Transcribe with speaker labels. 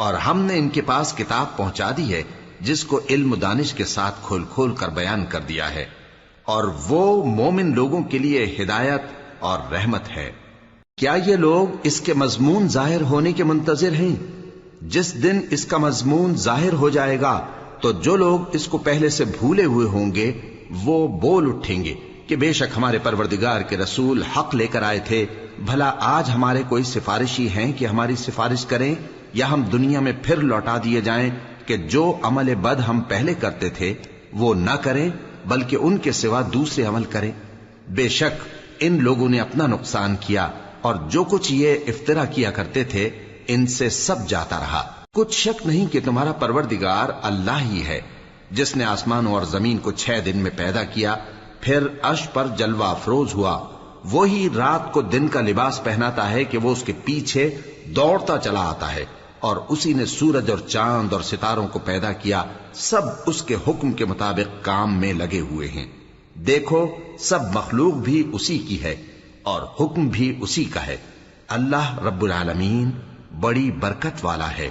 Speaker 1: اور ہم نے ان کے پاس کتاب پہنچا دی ہے جس کو علم و دانش کے ساتھ کھول کھول کر بیان کر دیا ہے، اور وہ مومن لوگوں کے لیے ہدایت اور رحمت ہے۔ کیا یہ لوگ اس کے مضمون ظاہر ہونے کے منتظر ہیں؟ جس دن اس کا مضمون ظاہر ہو جائے گا تو جو لوگ اس کو پہلے سے بھولے ہوئے ہوں گے وہ بول اٹھیں گے کہ بے شک ہمارے پروردگار کے رسول حق لے کر آئے تھے، بھلا آج ہمارے کوئی سفارشی ہیں کہ ہماری سفارش کریں، یا ہم دنیا میں پھر لوٹا دیے جائیں کہ جو عمل بد ہم پہلے کرتے تھے وہ نہ کریں بلکہ ان کے سوا دوسرے عمل کریں۔ بے شک ان لوگوں نے اپنا نقصان کیا، اور جو کچھ یہ افترا کیا کرتے تھے ان سے سب جاتا رہا۔ کچھ شک نہیں کہ تمہارا پروردگار اللہ ہی ہے جس نے آسمانوں اور زمین کو 6 دن میں پیدا کیا، پھر عرش پر جلوہ افروز ہوا۔ وہی رات کو دن کا لباس پہناتا ہے کہ وہ اس کے پیچھے دوڑتا چلا آتا ہے، اور اسی نے سورج اور چاند اور ستاروں کو پیدا کیا، سب اس کے حکم کے مطابق کام میں لگے ہوئے ہیں۔ دیکھو سب مخلوق بھی اسی کی ہے اور حکم بھی اسی کا ہے۔ اللہ رب العالمین بڑی برکت والا ہے۔